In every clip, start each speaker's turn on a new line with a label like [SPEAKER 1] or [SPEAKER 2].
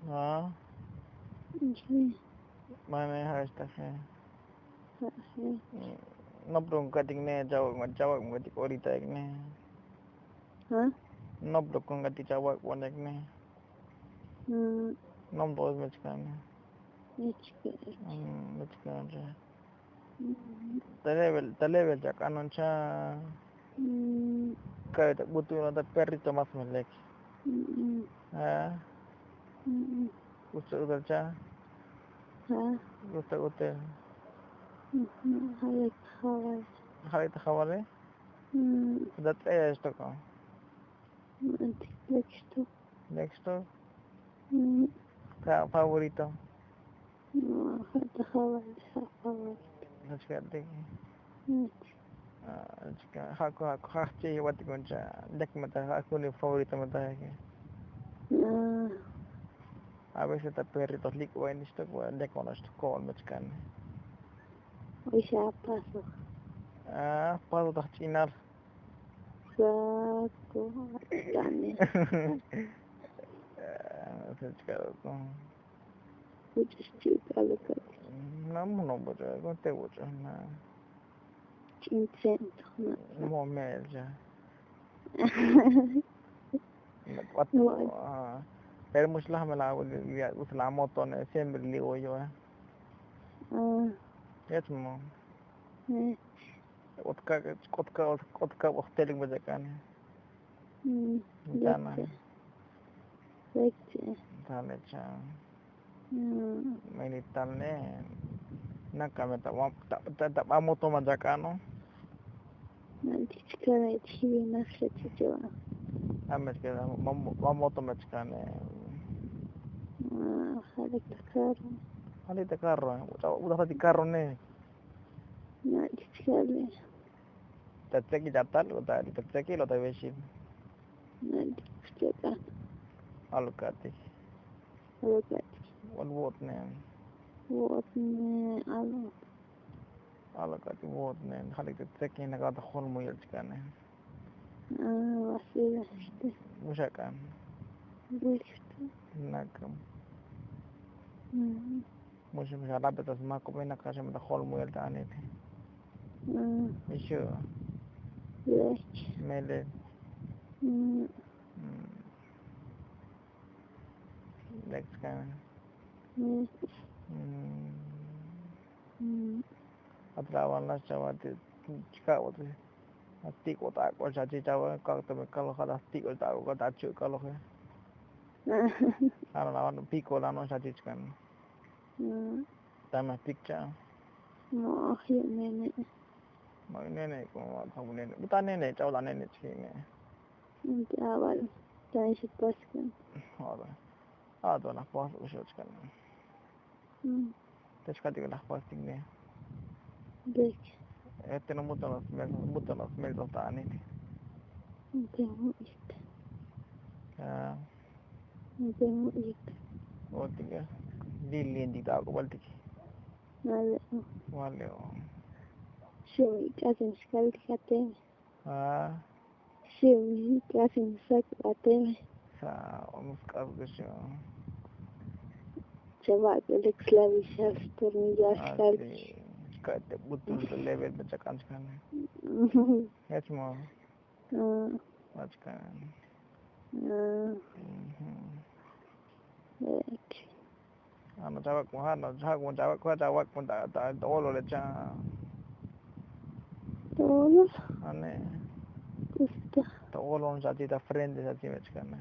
[SPEAKER 1] Ha?
[SPEAKER 2] Oke.
[SPEAKER 1] Mana harus tasnya?
[SPEAKER 2] Oke.
[SPEAKER 1] Nobrong kating ne jawab ngati orita ne.
[SPEAKER 2] Hah?
[SPEAKER 1] Nobrong ngati jawab wanek ne. Nom dos mechkan.
[SPEAKER 2] Nechke.
[SPEAKER 1] Mechkan ja. Talevel ja kanon cha. Kaya tak butuh na perito mas melek. Ha? Gusto utal cha?
[SPEAKER 2] Ha?
[SPEAKER 1] Gusto utal.
[SPEAKER 2] Halik hawal.
[SPEAKER 1] Halit khawale? Dat kaya isto ko.
[SPEAKER 2] Antikleksto.
[SPEAKER 1] Next to? Favorito?
[SPEAKER 2] Hada hawal. Hawal.
[SPEAKER 1] Nagskati. Haku hakchi wati koncha. Dek mata haku ni favorito mata ke. A veces te perritos licuan isto ko dek ono isto ko mechkan.
[SPEAKER 2] Oisha paso.
[SPEAKER 1] Paso tak chinar.
[SPEAKER 2] Sako. Tane.
[SPEAKER 1] Sechkado ko.
[SPEAKER 2] Muchos chicos lo que
[SPEAKER 1] Namu no bojo ko te bojo na.
[SPEAKER 2] Incento.
[SPEAKER 1] Mo melja. Pero muslah mala lihat uslah motor ne sempre ligo yo. Yes mo. Kotka hosteling bajakan. Jana. Tale cha. Maini talne. Nakame tak motor majakano.
[SPEAKER 2] Nanti sekarang TV nasi cuci.
[SPEAKER 1] Ames ke motor majkane.
[SPEAKER 2] Halik takaro.
[SPEAKER 1] Halita carro. Udah tadi carro ne.
[SPEAKER 2] Nanti sekali.
[SPEAKER 1] Tatseki jatal udah tatseki lo tadi besin.
[SPEAKER 2] Nanti sekarang.
[SPEAKER 1] Alukati. One word ne.
[SPEAKER 2] Wotne alo.
[SPEAKER 1] Alukati word ne. Halita tatseki na kata khol mo yelchkane.
[SPEAKER 2] Wasila işte.
[SPEAKER 1] Mushakan.
[SPEAKER 2] Işte.
[SPEAKER 1] Nakam. Musha rabetas mako bena kashe mata khol mo yeltane. Mishu.
[SPEAKER 2] Lek.
[SPEAKER 1] Mele. Next kan. Atrawan las chavate chica wote. Ati kota ko chachi chawa ka to me kalo khala ati ko ta ko ta chu kalo he. Ana lawan piko la no chachi kan. Tama picture.
[SPEAKER 2] Mo nene.
[SPEAKER 1] Mo nene ko thamu nene. Buta nene chaw la nene chi ne.
[SPEAKER 2] Nanti awal. Tani se paskan.
[SPEAKER 1] Ora. Ado na pas usho kan. Teskati la pas tingne.
[SPEAKER 2] Lek.
[SPEAKER 1] Este no muto los mel dos tani.
[SPEAKER 2] Temu işte.
[SPEAKER 1] Ya.
[SPEAKER 2] Temu işte.
[SPEAKER 1] O tiga. Dilin di ta ko balti.
[SPEAKER 2] Nale.
[SPEAKER 1] Wale o.
[SPEAKER 2] Şimdi kasım sekali kateme. Şimdi kasım sekali kateme.
[SPEAKER 1] Sa omuska gusho.
[SPEAKER 2] Coba beli slavisha turunja sekali.
[SPEAKER 1] Kate butul to level bacakan kan. Yes mo. Bacakan.
[SPEAKER 2] Lek.
[SPEAKER 1] Ano jawab mo hano jawab mo ta olo le cha.
[SPEAKER 2] Doğru.
[SPEAKER 1] Ane.
[SPEAKER 2] Usta.
[SPEAKER 1] To olo on sa ta friend sa ti bacakan.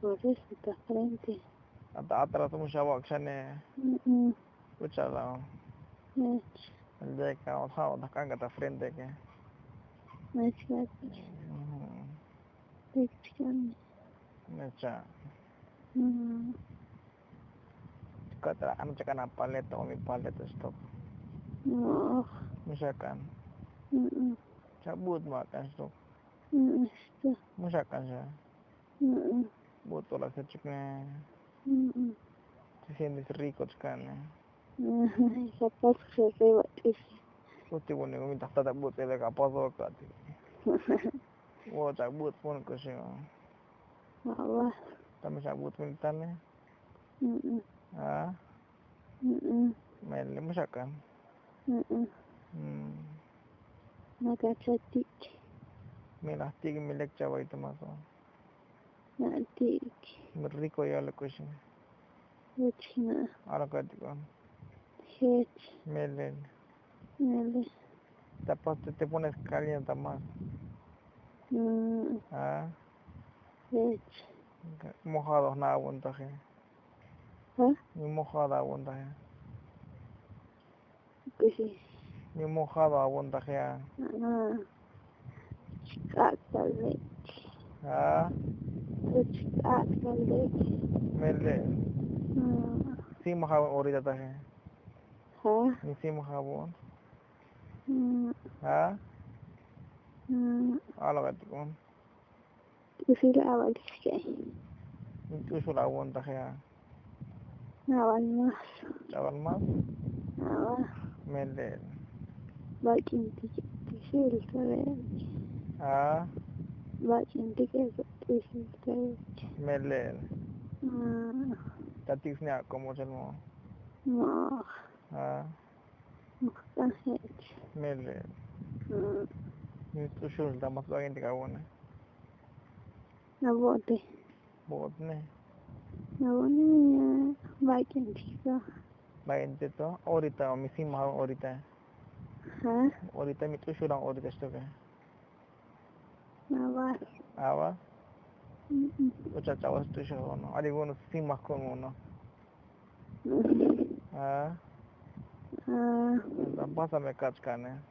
[SPEAKER 2] Orası da frente.
[SPEAKER 1] Ata atras mo siya wak siya ne. Ucha la.
[SPEAKER 2] Evet.
[SPEAKER 1] Hindi ka o sa kan ka ta friend ke.
[SPEAKER 2] Mesela. Bekçiken.
[SPEAKER 1] Mecha.
[SPEAKER 2] Hmm.
[SPEAKER 1] Kata ano caka na palet o mi palet stop.
[SPEAKER 2] Oh.
[SPEAKER 1] Misalkan. Cabut makan stop.
[SPEAKER 2] İşte.
[SPEAKER 1] Misalkan siya. Buto lang sa chicken. Sisindi si Rico kan.
[SPEAKER 2] Kapag sa lewat isi.
[SPEAKER 1] Kuti mo ni minta tatabut ele kapaso ka ti. Wo cabut pun ko siya.
[SPEAKER 2] Allah.
[SPEAKER 1] Tama cabut militan nih. Ah, mele masakan.
[SPEAKER 2] Nakachatik.
[SPEAKER 1] Milah tigi milek cawa itu masuk.
[SPEAKER 2] Natik.
[SPEAKER 1] Rico ya le kusin.
[SPEAKER 2] Hechna.
[SPEAKER 1] Ala katikon.
[SPEAKER 2] Hech.
[SPEAKER 1] Mele.
[SPEAKER 2] Mele.
[SPEAKER 1] Después te pones caliente más. Ah,
[SPEAKER 2] Hech.
[SPEAKER 1] mojado na abundaje. Ni mojado abundaje.
[SPEAKER 2] ¿Qué sí?
[SPEAKER 1] Ni mojado abundaje.
[SPEAKER 2] Kakalik.
[SPEAKER 1] Ah,
[SPEAKER 2] Kakalik.
[SPEAKER 1] mele. Si mojado ahorita taje. Ni si mojado. Ah, ala katikon.
[SPEAKER 2] Kasi awal siya.
[SPEAKER 1] Itu sudah abundaje.
[SPEAKER 2] Awal mas.
[SPEAKER 1] Awal mas.
[SPEAKER 2] Awal.
[SPEAKER 1] Mele.
[SPEAKER 2] Bakin tisil kare.
[SPEAKER 1] Ah,
[SPEAKER 2] Bakin tisil kare.
[SPEAKER 1] mele. Tatik ni aku mau cuma.
[SPEAKER 2] Ma.
[SPEAKER 1] Ah,
[SPEAKER 2] Muktahet.
[SPEAKER 1] mele. Itu sudah masuk lagi di kawan.
[SPEAKER 2] Nabote.
[SPEAKER 1] Buat nih.
[SPEAKER 2] Nabone bakin tisil.
[SPEAKER 1] Baik itu, orita, misi mahal orita. Orita itu sudah orita juga.
[SPEAKER 2] Nawal.
[SPEAKER 1] Apa? Ucap cawas itu sudah. Ada guna si makon guna. Ah, apa sampai kat sekarang?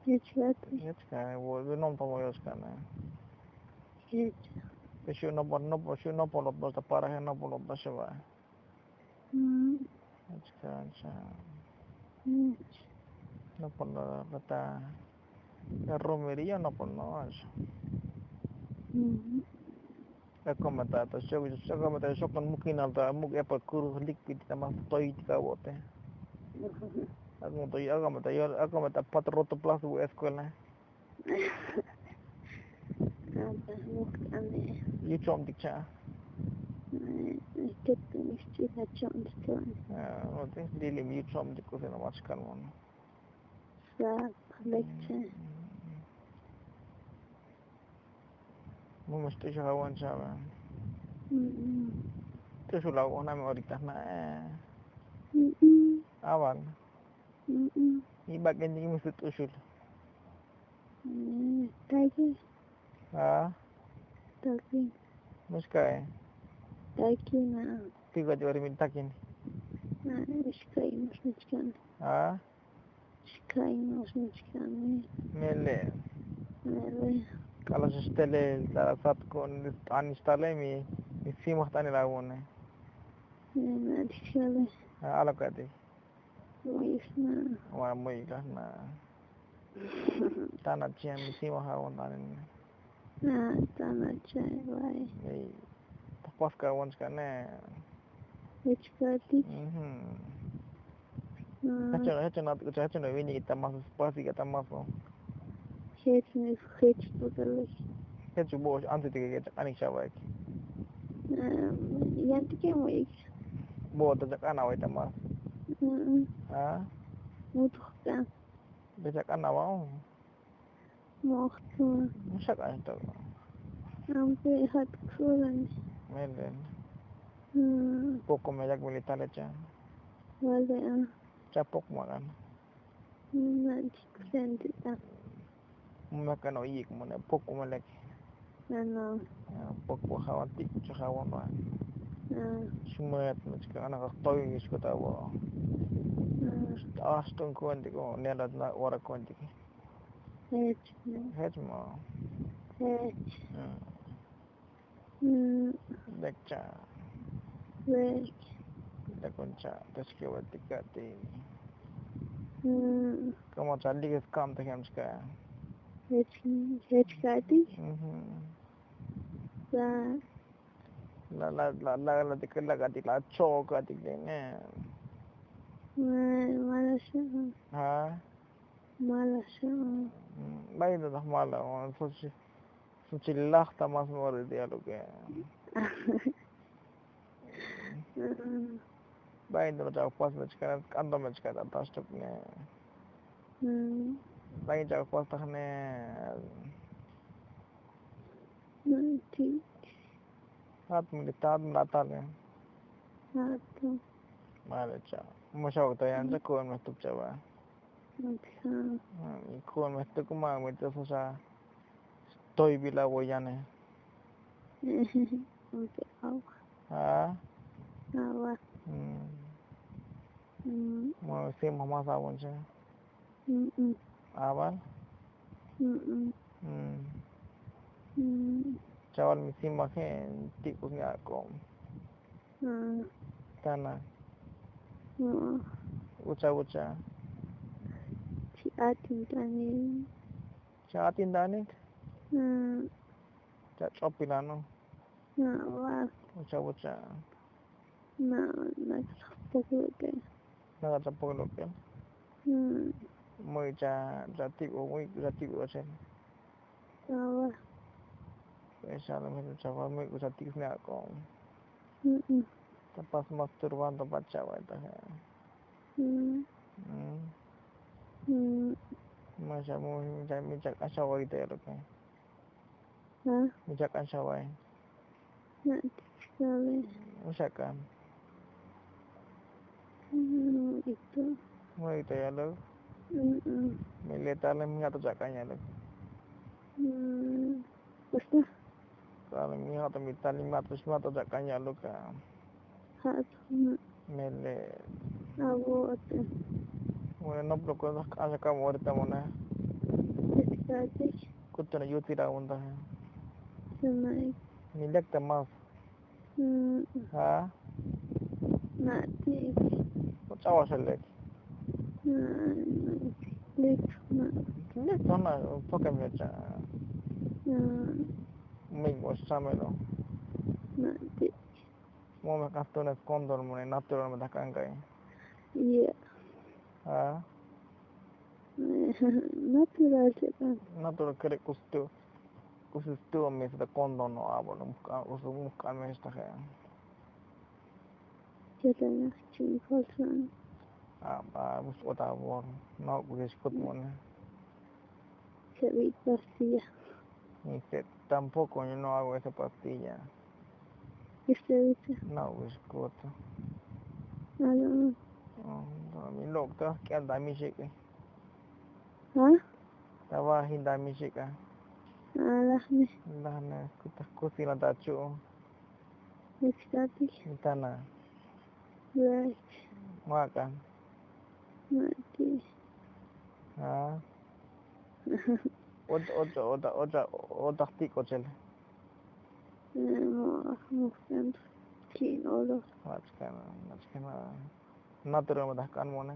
[SPEAKER 2] Hechati.
[SPEAKER 1] Sekarang, वो non tahu ya sekarang.
[SPEAKER 2] Hech.
[SPEAKER 1] Besok no polo tak parah no polo tak siapa. Sekarang, no polo kata. Romería no polo aja. Aku mata tu saya mata kan mungkin ada mungkin apa kurus likit sama toy tiga bote. Aku mata 4 plus bu sekolah.
[SPEAKER 2] Ada mukane.
[SPEAKER 1] You cuma dikca.
[SPEAKER 2] Kita mesti macam itu.
[SPEAKER 1] Nanti di lim you cuma dikusin macam mana.
[SPEAKER 2] Sa lekce.
[SPEAKER 1] Mesti kawan siapa. Itu sudah orang nama orang na. Awal. Ibak ini mesti usul.
[SPEAKER 2] Taki. Taki.
[SPEAKER 1] Muskai.
[SPEAKER 2] Taki na.
[SPEAKER 1] Tiga jari minta kini.
[SPEAKER 2] Muskai muskan. Muskai muskan.
[SPEAKER 1] Mele.
[SPEAKER 2] Mele.
[SPEAKER 1] Kalau setelah saat kon anistalai mi simah tani lawan.
[SPEAKER 2] Nah, dikale.
[SPEAKER 1] Ala kati.
[SPEAKER 2] Moisna.
[SPEAKER 1] Wah moi na. Tanah cian simah lawan tani.
[SPEAKER 2] Nah, tanah cai lai.
[SPEAKER 1] Pas kawan sekarang.
[SPEAKER 2] Hechkati.
[SPEAKER 1] Cacana winik kita masuk pasti kita masuk.
[SPEAKER 2] Hech betul.
[SPEAKER 1] Hechu bos anti tiga kita anik siapa lagi.
[SPEAKER 2] Yang tiga mau ik.
[SPEAKER 1] Bos tak anak kita mas.
[SPEAKER 2] Mutuhkan.
[SPEAKER 1] Becak anak mau.
[SPEAKER 2] Mutuh.
[SPEAKER 1] Musak aja tu.
[SPEAKER 2] Sampai hat kuran.
[SPEAKER 1] Melen. Pokok melak militar aja.
[SPEAKER 2] Wala.
[SPEAKER 1] Capok makan.
[SPEAKER 2] Nanti kita.
[SPEAKER 1] Makan oyik mana pokok melak.
[SPEAKER 2] Ano.
[SPEAKER 1] Pokok khawatir cakawan lah. Semua macam anak toy suka tahu. Astung kuan tiko niadat nak warak kuan tiko. Hech mau.
[SPEAKER 2] Hech.
[SPEAKER 1] Dekca.
[SPEAKER 2] Wek.
[SPEAKER 1] Dekonca. Terus tiga ti. Kamu cari ke kam tak yang sekarang.
[SPEAKER 2] Hech kati.
[SPEAKER 1] La tiga kati la cok kati ni.
[SPEAKER 2] Malas.
[SPEAKER 1] Ha?
[SPEAKER 2] Malas.
[SPEAKER 1] Baik dah malah. Sucilah tamas mori dia lo ke. Baik tu macam pas macam kantor macam atas tu punya. Baik macam pas tak ni.
[SPEAKER 2] Nanti.
[SPEAKER 1] Hat militar melata ni.
[SPEAKER 2] Satu.
[SPEAKER 1] Mana macam. Macam tu yang cakap macam tu cawa.
[SPEAKER 2] Macam.
[SPEAKER 1] Ikut macam tu kumang macam susah. Toy bila woyan ni.
[SPEAKER 2] Untuk awak.
[SPEAKER 1] Ha?
[SPEAKER 2] Awak.
[SPEAKER 1] Mau sim mama sawon je. Awal? Cawan misi makan tikus ni aku. Tanah. Uca.
[SPEAKER 2] Si Atin tani.
[SPEAKER 1] Catin danik. Cak copilano.
[SPEAKER 2] Awak.
[SPEAKER 1] Uca.
[SPEAKER 2] Nak sepuluh.
[SPEAKER 1] Nak capok lokal. Mau jati macam.
[SPEAKER 2] Awak.
[SPEAKER 1] Salah macam cawan mau jati ni aku. Tempat masturban tempat cawan tu. Macam macam asawai tu lokal. Macam asawai.
[SPEAKER 2] Nanti sekali.
[SPEAKER 1] Macam
[SPEAKER 2] Itu.
[SPEAKER 1] mau itu ya lo. Militer ni minyak tu cakapnya lo.
[SPEAKER 2] Basta.
[SPEAKER 1] Kalau minyak tu minta 500 tu cakapnya lo kan.
[SPEAKER 2] Satu.
[SPEAKER 1] Mele.
[SPEAKER 2] Awak.
[SPEAKER 1] Mana nak perlu ada kamu ada mana.
[SPEAKER 2] Sekali.
[SPEAKER 1] Kutu na yuti dah unda.
[SPEAKER 2] Semai.
[SPEAKER 1] Milek temas. Ha?
[SPEAKER 2] Nanti.
[SPEAKER 1] Cawa selek.
[SPEAKER 2] Lek.
[SPEAKER 1] Milek mana pakai macam. Mig was sama lo.
[SPEAKER 2] Nanti.
[SPEAKER 1] Mau makan tu nak kondor mana natural mana kangkai.
[SPEAKER 2] Iya.
[SPEAKER 1] Ha?
[SPEAKER 2] Natural cepat.
[SPEAKER 1] Natural kerek kustu. Kustu amis dah kondor no abon muka amis dah kan.
[SPEAKER 2] Ceritanya cingkosan.
[SPEAKER 1] Apa mus otak abon. Nak boleh sebut mana.
[SPEAKER 2] Cerit pasti ya.
[SPEAKER 1] Ni tampoco yo no hago esa pastilla.
[SPEAKER 2] Cerit.
[SPEAKER 1] No boleh sebut.
[SPEAKER 2] Ada.
[SPEAKER 1] Mi doktor que anda misik. Tawa hinda misik.
[SPEAKER 2] Alah ni.
[SPEAKER 1] Dah na kusila tacu.
[SPEAKER 2] Ekstatik.
[SPEAKER 1] Mitana.
[SPEAKER 2] Baik.
[SPEAKER 1] Makan.
[SPEAKER 2] Mati.
[SPEAKER 1] Ha. Otak tiko cel.
[SPEAKER 2] Mungkin kino lo.
[SPEAKER 1] Macam natural madah kan mana.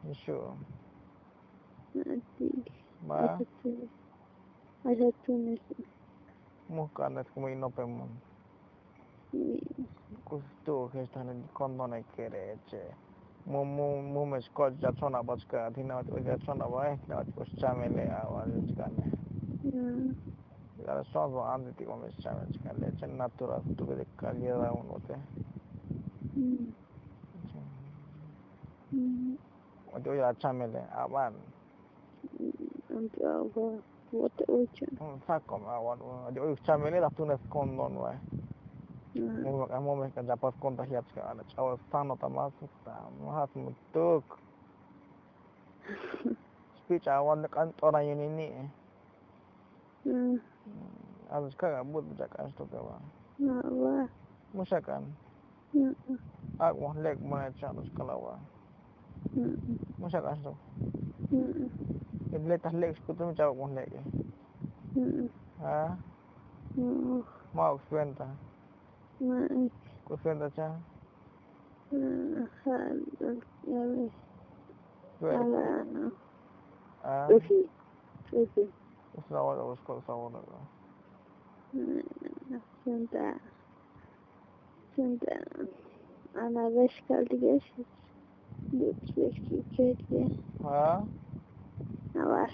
[SPEAKER 1] Isu.
[SPEAKER 2] Mati.
[SPEAKER 1] Ba.
[SPEAKER 2] Ada tunis.
[SPEAKER 1] Muka anak kami inopemon. Kustu kesana di kondon ekere. Mu meskot jatona baska dina jatona bae na kuscamele awal sekali. Kalau soal ande tiko mescame sekali chen natural tu ke kaliera unote. Ojo ya chamele awan.
[SPEAKER 2] Untuk apa? Buat ujian.
[SPEAKER 1] Sakom awan. Ojo chamele dah tunas kondon wae. Mau mereka dapat kontahiat sekali. Awal sana termasuk mahas mutuk. Speech awan dekat orang ini. Harus kan buat berjakan itu kawan.
[SPEAKER 2] Wah.
[SPEAKER 1] Musakan. Aku mau lek mana cara sekalawa. Musakan itu. Bila tak lek sekutu macam mau lek. Ha? Mau swenta. Kau swenta cah?
[SPEAKER 2] Usi.
[SPEAKER 1] Usawal usawal.
[SPEAKER 2] Swenta. Ana beş kaldı geçti. Bekli.
[SPEAKER 1] Ha?
[SPEAKER 2] Var.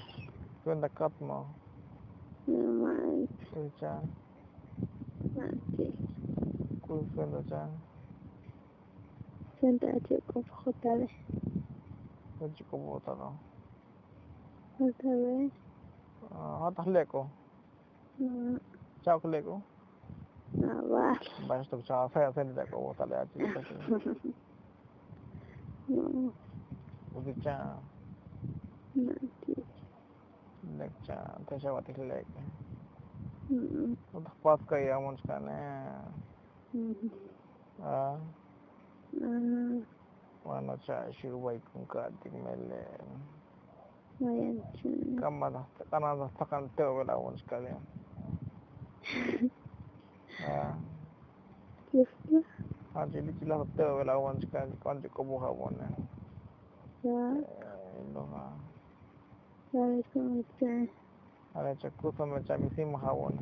[SPEAKER 1] Swenta kat mau.
[SPEAKER 2] Mai.
[SPEAKER 1] Kucha.
[SPEAKER 2] Mati.
[SPEAKER 1] Kusundo cha.
[SPEAKER 2] Swenta chiko hotale.
[SPEAKER 1] Kuchi ko bota no.
[SPEAKER 2] Hotale.
[SPEAKER 1] Hata leko. Chao leko.
[SPEAKER 2] Naval.
[SPEAKER 1] Basta to cha fa fa ni ko bota le achi. Kuchi cha.
[SPEAKER 2] Mati.
[SPEAKER 1] Lek cha. Te cha wati lek.
[SPEAKER 2] Mm.
[SPEAKER 1] Udah pas kaya mon skane. Wano cha shirwai kung ka mele.
[SPEAKER 2] Mayan chun.
[SPEAKER 1] Kamada kanada takan te wala mon skane.
[SPEAKER 2] Kifla.
[SPEAKER 1] Jadi cila te wala mon skane konti ko buha mon. Loha.
[SPEAKER 2] Sari kumite.
[SPEAKER 1] Ada cha kusama cha misi mahawon.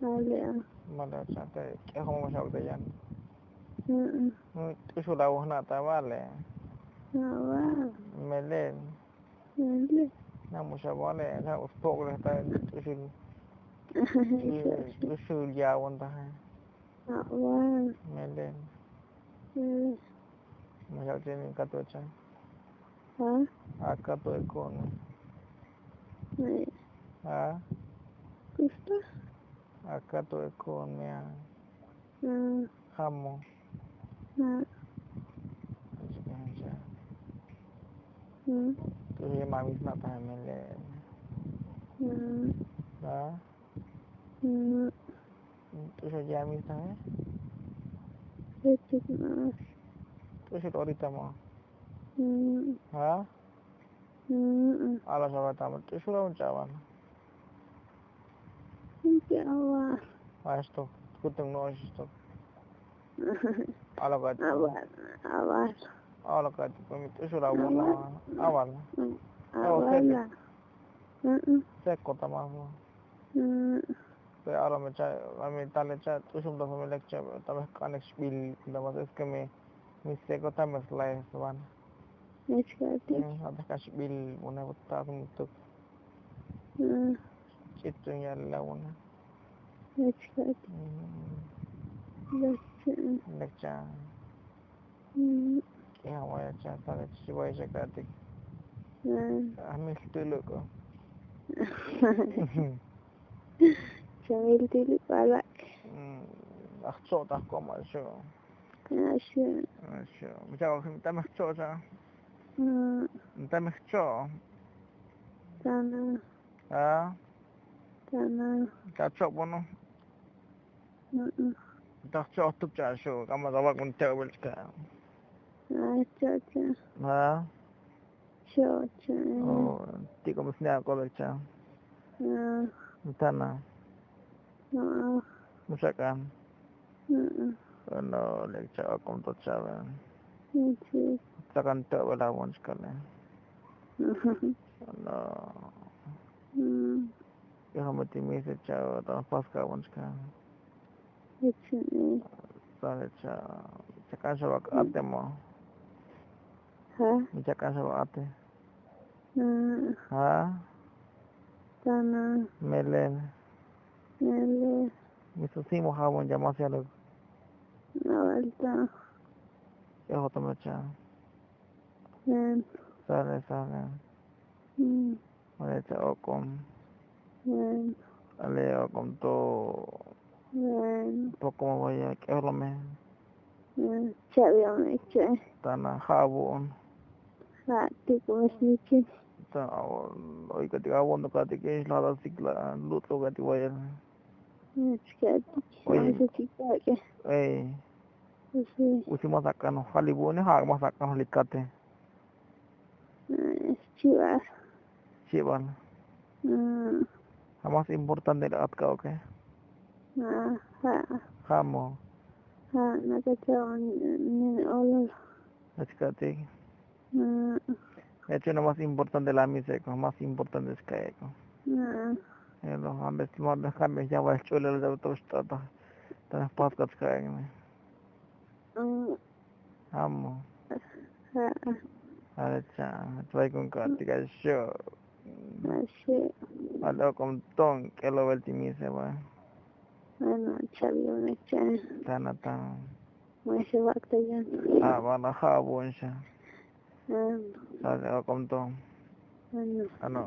[SPEAKER 2] Alea.
[SPEAKER 1] Mala cha te ke homo shau de yan. Tu la wona ta vale.
[SPEAKER 2] Naval.
[SPEAKER 1] Mele.
[SPEAKER 2] Mele.
[SPEAKER 1] Na mo sha vale na ustok le ta tu ya won ta.
[SPEAKER 2] Naval.
[SPEAKER 1] Mele.
[SPEAKER 2] Mele.
[SPEAKER 1] Mo sha te ka to cha. Aka to kon.
[SPEAKER 2] Kifla.
[SPEAKER 1] Aka to kon ya. Hamo. Tu ye mami na ta mele. Tu sha ya mi ta. Tu sha orita mo. Ala sa ta mo. Tu sha un chawan. Esto, kutong no esto. Ala ka kami tu sha wala awal. Seko tama mo. Pe ala me cha ami tale cha tu sum da me lecture tama kanek spiel da was es que me seko tama slide swan. Ada ka spiel una botta untuk itu ya lawan. Lecture. Ya waya cha tale chi waya cha katik. Ami dulu ko.
[SPEAKER 2] Jamil dulu balak.
[SPEAKER 1] Ach so tak kom also.
[SPEAKER 2] Asya.
[SPEAKER 1] Macam aku minta macam cha. Minta macam.
[SPEAKER 2] Tanah.
[SPEAKER 1] Cocok bono. Tak cocok cha so. Kamu zawak pun tebel ka.
[SPEAKER 2] Cocok. Cocok.
[SPEAKER 1] Oh, tiga mesti aku baca. Tanah. Misalkan. Kalau lecture aku untuk cara. Takkan tebel lawan sekali. Kalau ya kamu timih secara atau pas kawan sekali. Saya cakap sama ate mo. Cakap sama ate.
[SPEAKER 2] Tanah.
[SPEAKER 1] Melen. Misu si mo hawon jama siya lo.
[SPEAKER 2] Nawalta.
[SPEAKER 1] Ya hoto macam. Sana. Ada cak okom. Ale okom to. Poko mo ya kero me.
[SPEAKER 2] Cak yang macam.
[SPEAKER 1] Tanah hawon.
[SPEAKER 2] Hati ko mas nici.
[SPEAKER 1] Oi ketika awon to ketika lala sikla lut lo ketika wayar.
[SPEAKER 2] Sekali. Masih cika ke.
[SPEAKER 1] Usi masakan halibu ni hak masakan halikate. Ciban. Mas important dari at ka okay. Kamu.
[SPEAKER 2] Nakataon ni olol.
[SPEAKER 1] Sekali. Itu nama mas important de la misa ko, mas important de skay ko. Hello, ambes timor kami jawa chulel jab to stata. Ta pas kat skay ni. Kamu. Ada cha, try kung ka tiga show.
[SPEAKER 2] Masih.
[SPEAKER 1] Ada komtong kelo beltimisa ba.
[SPEAKER 2] Ano, sabi ko na siya.
[SPEAKER 1] Tanatang.
[SPEAKER 2] May sibak tayo yan.
[SPEAKER 1] Bana habon siya.
[SPEAKER 2] Ano,
[SPEAKER 1] Sa komtong.
[SPEAKER 2] ano.
[SPEAKER 1] Ano?